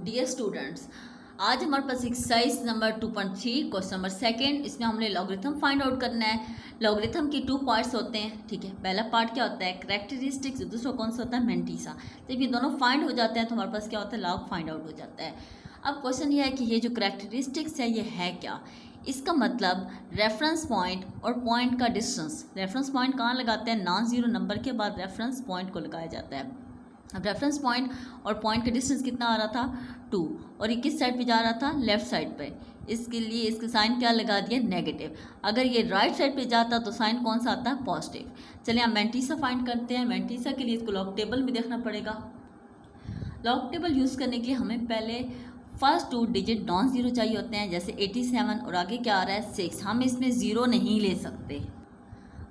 Dear students, आज हमारे पास exercise number 2.3 question number second. इसमें हमने लॉगरिथम फाइंड आउट करना है। लॉगरिथम की 2 पार्ट्स होते हैं, ठीक है। पहला पार्ट क्या होता है, कैरेक्टरिस्टिक्स, दूसरा कौन सा होता है, मेंटीसा। जब ये दोनों फाइंड हो जाते हैं तो हमारे पास क्या होता है, लॉग फाइंड आउट हो जाता है। अब क्वेश्चन ये है कि ये जो कैरेक्टरिस्टिक्स है ये है क्या। इसका मतलब रेफरेंस पॉइंट और पॉइंट का डिस्टेंस। रेफरेंस पॉइंट कहाँ लगाते हैं, नॉन जीरो नंबर के बाद रेफरेंस पॉइंट को लगाया जाता है। अब रेफरेंस पॉइंट और पॉइंट का डिस्टेंस कितना आ रहा था 2, और ये किस साइड पे जा रहा था, लेफ्ट साइड पे। इसके लिए इसका साइन क्या लगा दिया, नेगेटिव। अगर ये राइट साइड पे जाता तो साइन कौन सा आता है, पॉजिटिव। चलिए हम मेंटीसा फाइंड करते हैं। मेंटीसा के लिए इसको लॉग टेबल में देखना पड़ेगा। लॉग टेबल यूज़ करने के लिए हमें पहले फर्स्ट 2 डिजिट नॉन जीरो चाहिए होते हैं, जैसे 87 और आगे क्या आ रहा है 6। हम इसमें ज़ीरो नहीं ले सकते।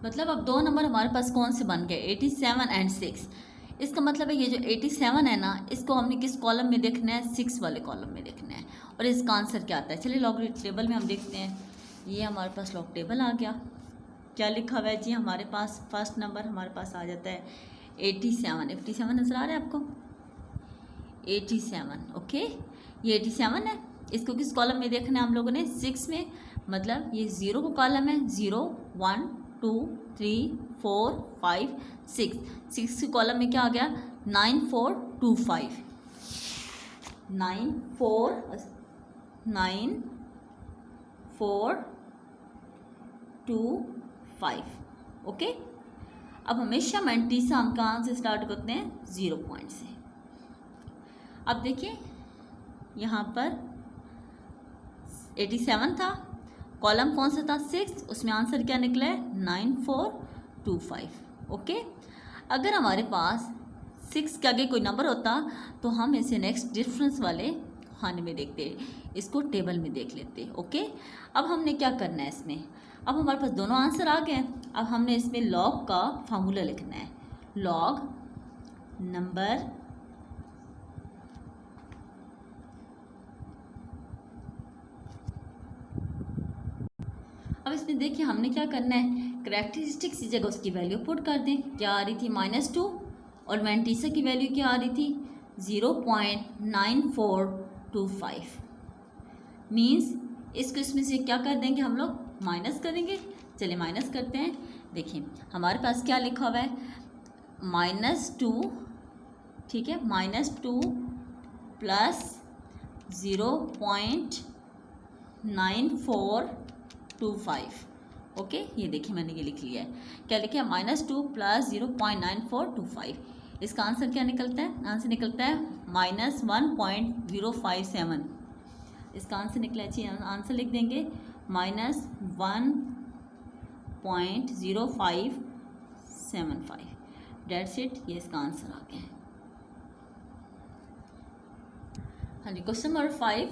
मतलब अब 2 नंबर हमारे पास कौन से बन गए, 87 एंड 6। इसका मतलब है ये जो 87 है ना, इसको हमने किस कॉलम में देखना है, 6 वाले कॉलम में देखना है। और इसका आंसर क्या आता है, चलिए लॉग टेबल में हम देखते हैं। ये हमारे पास लॉग टेबल आ गया। क्या लिखा हुआ है जी, हमारे पास फर्स्ट नंबर हमारे पास आ जाता है 87। 87 नजर आ रहा है आपको, 87। ओके, ये 87 है। इसको किस कॉलम में देखना है हम लोगों ने, 6 में। मतलब ये 0 का कॉलम है, 0 1 2 3 4 5 6। 6 के कॉलम में क्या आ गया, 9 4 2 5। 9 4 2 5। ओके, अब हमेशा मेंटीसा हम कहाँ से स्टार्ट करते हैं, 0 पॉइंट से। अब देखिए यहाँ पर 87 था, कॉलम कौन सा था, 6। उसमें आंसर क्या निकला है, 9 4 2 5। ओके, अगर हमारे पास 6 के आगे कोई नंबर होता तो हम इसे नेक्स्ट डिफरेंस वाले खाने में देखते, इसको टेबल में देख लेते। ओके, अब हमने क्या करना है इसमें, अब हमारे पास दोनों आंसर आ गए। अब हमने इसमें लॉग का फार्मूला लिखना है, लॉग नंबर अब इसमें देखिए हमने क्या करना है, कैरेक्टरिस्टिक्स की जगह उसकी वैल्यू पुट कर दें। क्या आ रही थी, -2, और मेंटीसा की वैल्यू क्या आ रही थी, 0.9425। मीन्स इसको इसमें से क्या कर देंगे हम लोग, माइनस करेंगे। चलिए माइनस करते हैं। देखिए हमारे पास क्या लिखा हुआ है, -2, ठीक है, -2 प्लस 0.9425। ओके, ये देखिए मैंने ये लिख लिया है। क्या लिखा है, -2 प्लस 0.9425। इसका आंसर क्या निकलता है, आंसर निकलता है -1.057। इसका आंसर निकला है, चाहिए आंसर लिख देंगे -1.0575। डेट्स इट, ये इसका आंसर आ गया है। हाँ जी, क्वेश्चन नंबर 5,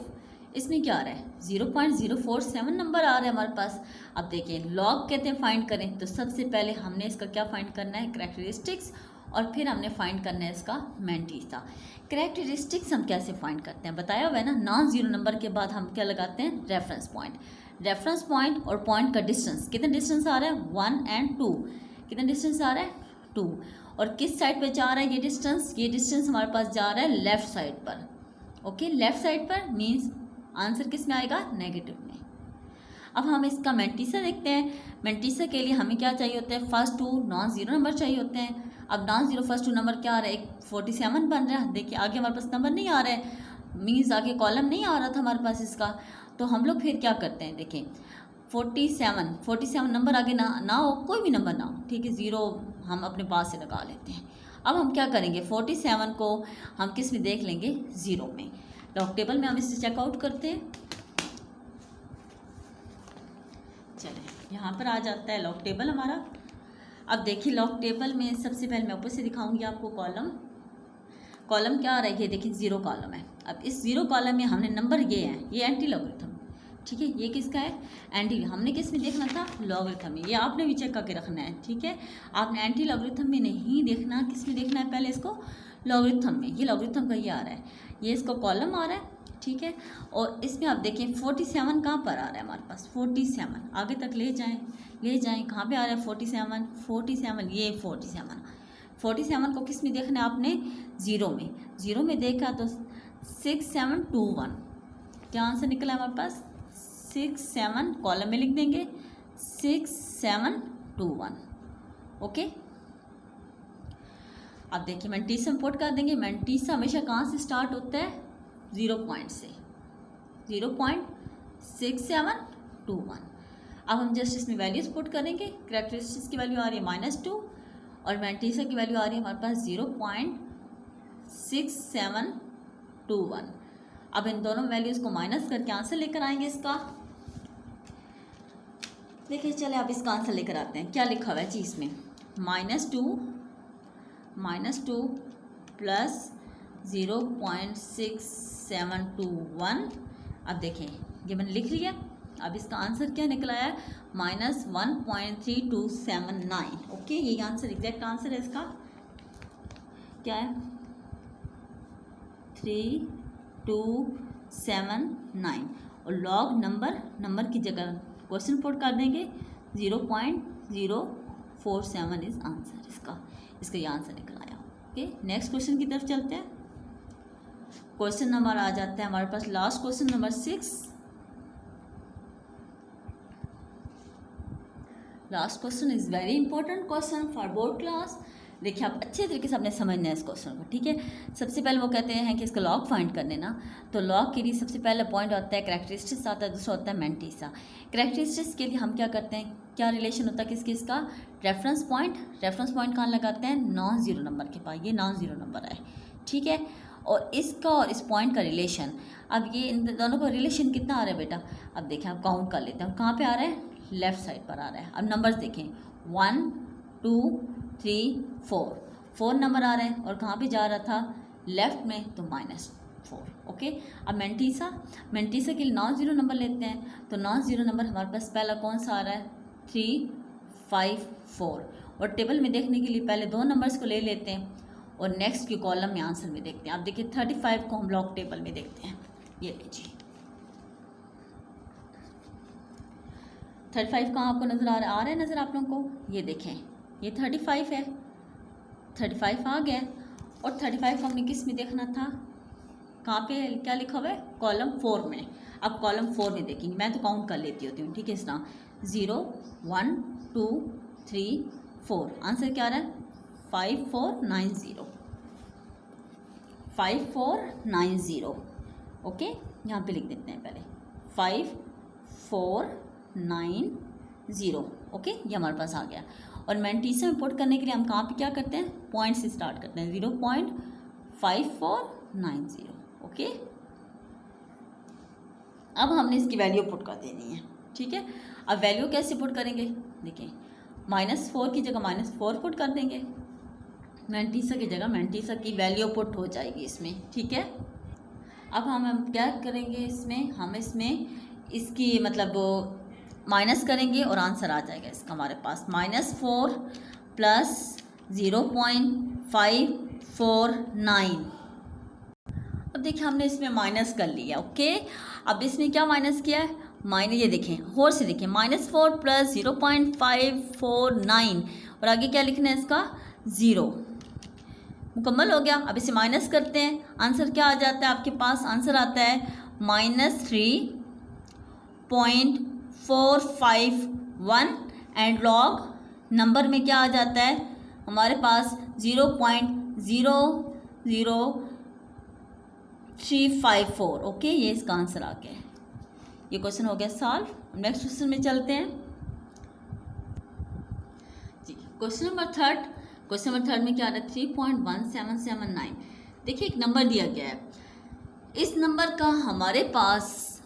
इसमें क्या आ रहा है, 0.047 नंबर आ रहा है हमारे पास। अब देखिए लॉग कहते हैं फाइंड करें, तो सबसे पहले हमने इसका क्या फाइंड करना है, कैरेक्टरिस्टिक्स, और फिर हमने फाइंड करना है इसका मेंटीसा। कैरेक्टरिस्टिक्स हम कैसे फाइंड करते हैं, बताया हुआ है ना, नॉन जीरो नंबर के बाद हम क्या लगाते हैं, रेफरेंस पॉइंट। रेफरेंस पॉइंट और पॉइंट का डिस्टेंस, कितना डिस्टेंस आ रहा है, 1 एंड 2। कितना डिस्टेंस आ रहा है, 2। और किस साइड पे जा रहा है ये डिस्टेंस, ये डिस्टेंस हमारे पास जा रहा है लेफ्ट साइड पर। ओके, लेफ्ट साइड पर मीन्स आंसर किस में आएगा, नेगेटिव में। अब हम इसका मेंटीसा देखते हैं। मेंटीसा के लिए हमें क्या चाहिए होता है, फर्स्ट 2 नॉन जीरो नंबर चाहिए होते हैं। अब नॉन जीरो फर्स्ट 2 नंबर क्या आ रहा है, 47 बन रहा है। देखिए आगे हमारे पास नंबर नहीं आ रहा है, मीन्स आगे कॉलम नहीं आ रहा था हमारे पास इसका। तो हम लोग फिर क्या करते हैं, देखें 47 नंबर आगे ना हो, कोई भी नंबर ना हो, ठीक है, 0 हम अपने पास से लगा लेते हैं। अब हम क्या करेंगे, 47 को हम किस में देख लेंगे, 0 में। लॉग टेबल में हम इसे चेकआउट करते हैं। चलिए यहाँ पर आ जाता है लॉग टेबल हमारा। अब देखिए लॉग टेबल में सबसे पहले मैं ऊपर से दिखाऊंगी आपको कॉलम। कॉलम क्या आ रहा है, ये देखिए 0 कॉलम है। अब इस 0 कॉलम में हमने नंबर ये है, ये एंटी लॉगरिथम, ठीक है। ये किसका है, एंटी, हमने किस में देखना था, लॉगरिथम में। ये आपने भी चेक करके रखना है, ठीक है। आपने एंटी लॉगरिथम में नहीं देखना, किस में देखना है, पहले इसको लॉगरिथम में। ये लॉगरिथम का ये आ रहा है, ये इसका कॉलम आ रहा है, ठीक है। और इसमें आप देखें 47 कहाँ पर आ रहा है हमारे पास, 47 आगे तक ले जाएं कहाँ पे आ रहा है, 47 ये 47 को किस में देखना है आपने, ज़ीरो में। ज़ीरो में देखा तो 6721। क्या आंसर निकला है हमारे पास? 67, कॉलम में लिख देंगे 6721। ओके, अब देखिए मैंटीसा में पुट कर देंगे। मैंटीसा हमेशा कहाँ से स्टार्ट होता है? 0 पॉइंट से, 0.6721। अब हम जस्ट इसमें वैल्यूज पुट करेंगे। कैरेक्टरिस्टिक्स की वैल्यू आ रही है -2 और मैंटीसा की वैल्यू आ रही है हमारे पास 0.6721। अब इन दोनों वैल्यूज़ को माइनस करके आंसर लेकर आएंगे इसका। देखिए चले अब इसका आंसर लेकर आते हैं। क्या लिखा हुआ है जी इसमें? -2 प्लस 0.6721। अब देखें ये मैंने लिख लिया। अब इसका आंसर क्या निकला है? -1.3279। ओके, ये आंसर एग्जैक्ट आंसर है इसका। क्या है? 3279। और लॉग नंबर की जगह क्वेश्चन पुट कर देंगे 0.047 इज आंसर इसका ये आंसर निकल आया। ओके, नेक्स्ट क्वेश्चन की तरफ चलते हैं। क्वेश्चन नंबर आ जाता है हमारे पास last question number 6। Last question is very important question for board class. देखिए आप अच्छे तरीके से आपने समझना है इस क्वेश्चन को, ठीक है। सबसे पहले वो कहते हैं कि इसका लॉग फाइंड करने ना, तो लॉग के लिए सबसे पहला पॉइंट होता है कैरेक्टरिस्टिक्स आता है, दूसरा होता है मैंटीसा। कैरेक्टरिस्टिक्स के लिए हम क्या करते हैं, क्या रिलेशन होता है किसका? रेफरेंस पॉइंट कहाँ लगाते हैं? नॉन ज़ीरो नंबर के पास। ये नॉन ज़ीरो नंबर है, ठीक है। और इसका और इस पॉइंट का रिलेशन, अब ये इन दोनों का रिलेशन कितना आ रहा है बेटा? अब देखें, आप काउंट कर लेते हैं। कहाँ पे आ रहा है? लेफ़्ट साइड पर आ रहा है। अब नंबर्स देखें, 1 2 3 4 नंबर आ रहे हैं। और कहाँ पे जा रहा था? लेफ़्ट में, तो -4। ओके, अब मैंटीसा के लिए नॉन ज़ीरो नंबर लेते हैं। तो नॉन ज़ीरो नंबर हमारे पास पहला कौन सा आ रहा है? 3 5 4। और टेबल में देखने के लिए पहले दो नंबर्स को ले लेते हैं और नेक्स्ट की कॉलम में आंसर में देखते हैं। आप देखिए 35 को हम लॉग टेबल में देखते हैं। ये लीजिए 35 कहाँ आपको नज़र आ रहा है नज़र आप लोगों को? ये देखें, ये 35 है। 35 आ गया। और 35 को हमने किस में देखना था? कहाँ पे क्या लिखा हुआ है? कॉलम 4 में। अब कॉलम 4 में देखेंगे, मैं तो काउंट कर लेती होती हूँ, ठीक है। इस तरह 0 1 2 3 4। आंसर क्या आ रहा है? 5490। 5490। ओके, यहाँ पे लिख देते हैं पहले 5490। ओके, ये हमारे पास आ गया। और मैंटीसा में पुट करने के लिए हम कहाँ पे क्या करते हैं? पॉइंट से स्टार्ट करते हैं, 0.5490। ओके, अब हमने इसकी वैल्यू पुट कर देनी है, ठीक है। अब वैल्यू कैसे पुट करेंगे? देखिए -4 की जगह -4 पुट कर देंगे। मैंटीसा की जगह मैंटीसा की वैल्यू पुट हो जाएगी इसमें, ठीक है। अब हम क्या करेंगे इसमें? हम इसमें इसकी मतलब माइनस करेंगे और आंसर आ जाएगा इसका हमारे पास -4 प्लस 0.549। अब देखिए हमने इसमें माइनस कर लिया। ओके, अब इसमें क्या माइनस किया है? ये देखें, होर से देखें, -4 प्लस 0.549 और आगे क्या लिखना है इसका? 0। मुकम्मल हो गया। अब इसे माइनस करते हैं, आंसर क्या आ जाता है आपके पास? आंसर आता है -3.451 एंड लॉग नंबर में क्या आ जाता है हमारे पास? 0.00354। ओके, ये इसका आंसर आ गया है। ये क्वेश्चन हो गया सॉल्व। नेक्स्ट क्वेश्चन में चलते हैं जी। क्वेश्चन नंबर थर्ड में क्या आ रहा है? 3.1779। देखिए एक नंबर दिया गया है, इस नंबर का हमारे पास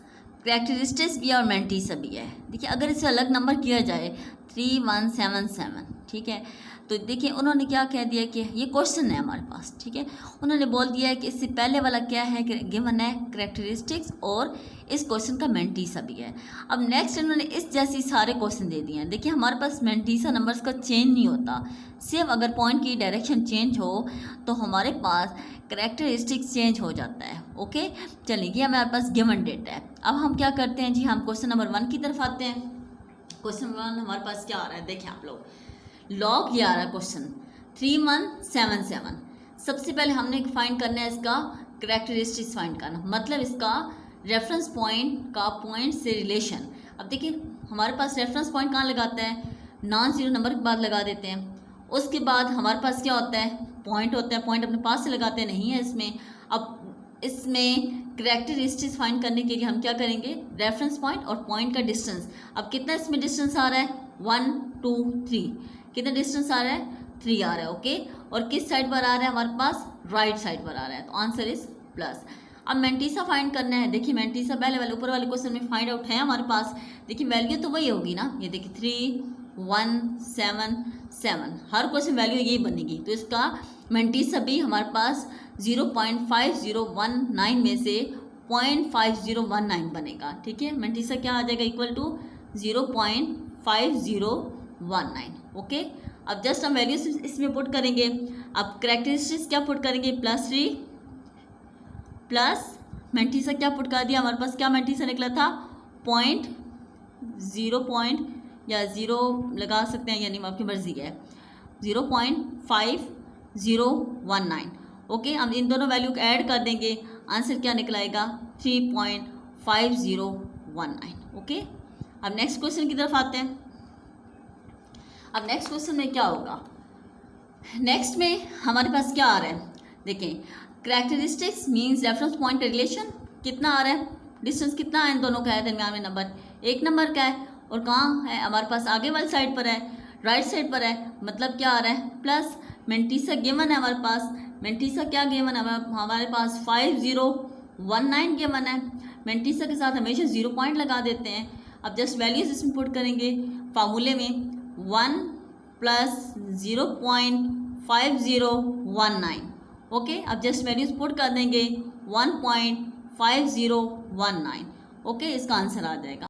कैरेक्टरिस्टिक्स भी है और मैंटीसा भी है। देखिए अगर इसे अलग नंबर किया जाए 3177, ठीक है, तो देखिए उन्होंने क्या कह दिया कि ये क्वेश्चन है हमारे पास, ठीक है। उन्होंने बोल दिया है कि इससे पहले वाला क्या है? गिवन है कैरेक्टरिस्टिक्स और इस क्वेश्चन का मैंटीसा भी है। अब नेक्स्ट इन्होंने इस जैसी सारे क्वेश्चन दे दिए हैं। देखिए हमारे पास मैंटीसा नंबर्स का चेंज नहीं होता, सिर्फ अगर पॉइंट की डायरेक्शन चेंज हो तो हमारे पास कैरेक्टरिस्टिक्स चेंज हो जाता है। ओके, चलिए ये हमारे पास गिवन डेटा है। अब हम क्या करते हैं जी? हम क्वेश्चन नंबर 1 की तरफ आते हैं। क्वेश्चन नंबर 1 हमारे पास क्या आ रहा है? देखिए आप लोग, लॉग ये आ रहा है क्वेश्चन 3177। सबसे पहले हमने फाइंड करना है इसका करेक्टरिस्टिक्स फाइंड करना, मतलब इसका रेफरेंस पॉइंट का पॉइंट से रिलेशन। अब देखिए हमारे पास रेफरेंस पॉइंट कहाँ लगाते हैं, नॉन जीरो नंबर के बाद लगा देते हैं। उसके बाद हमारे पास क्या होता है, पॉइंट होता है, पॉइंट अपने पास से लगाते नहीं है इसमें। अब इसमें करेक्टरिस्टिक्स फाइंड करने के लिए हम क्या करेंगे, रेफरेंस पॉइंट और पॉइंट का डिस्टेंस। अब कितना इसमें डिस्टेंस आ रहा है, 1 2 3, कितना डिस्टेंस आ रहा है, 3 आ रहा है। ओके, और किस साइड पर आ रहा है हमारे पास, राइट साइड पर आ रहा है, तो आंसर इज प्लस। अब मैंटीसा फाइंड करना है। देखिए मैंटीसा पहले वाले ऊपर वाले क्वेश्चन में फाइंड आउट है हमारे पास। देखिए वैल्यू तो वही होगी ना, ये देखिए 3 1 7 7, हर क्वेश्चन वैल्यू यही बनेगी। तो इसका मैंटीसा भी हमारे पास 0.5019 में से 0.5019 बनेगा। ठीक है, मैंटीसा क्या आ जाएगा, इक्वल टू 0.5019। ओके, अब जस्ट हम वैल्यूज इसमें पुट करेंगे। अब करेक्टरिस्टिक्स क्या पुट करेंगे, +3 प्लस मैंटीसा क्या पुट कर दिया, हमारे पास क्या मैंटीसा निकला था, 0.0 या 0 लगा सकते हैं, यानी आपकी मर्जी है, 0.5019। ओके, हम इन दोनों वैल्यू को ऐड कर देंगे, आंसर क्या निकलाएगा, 3.5019। ओके, अब नेक्स्ट क्वेश्चन की तरफ आते हैं। अब नेक्स्ट क्वेश्चन में क्या होगा, नेक्स्ट में हमारे पास क्या आ रहा है, देखें characteristics means reference point relation कितना आ रहा है, डिस्टेंस कितना है इन दोनों का है, दरमियान में नंबर 1 नंबर का है, और कहाँ है हमारे पास, आगे वाली साइड पर है, राइट साइड पर है, मतलब क्या आ रहा है, प्लस। मैंटीसा गिवन है हमारे पास, मैंटीसा क्या गिवन है हमारे पास, 5019 गिवन है। मैंटीसा के साथ हमेशा 0 पॉइंट लगा देते हैं। अब जस्ट वैल्यूज इसमें पुट करेंगे फार्मूले में, 1 + 0.5019। ओके, अब जस्ट वैल्यूज पुट कर देंगे 1.5019। ओके, इसका आंसर आ जाएगा।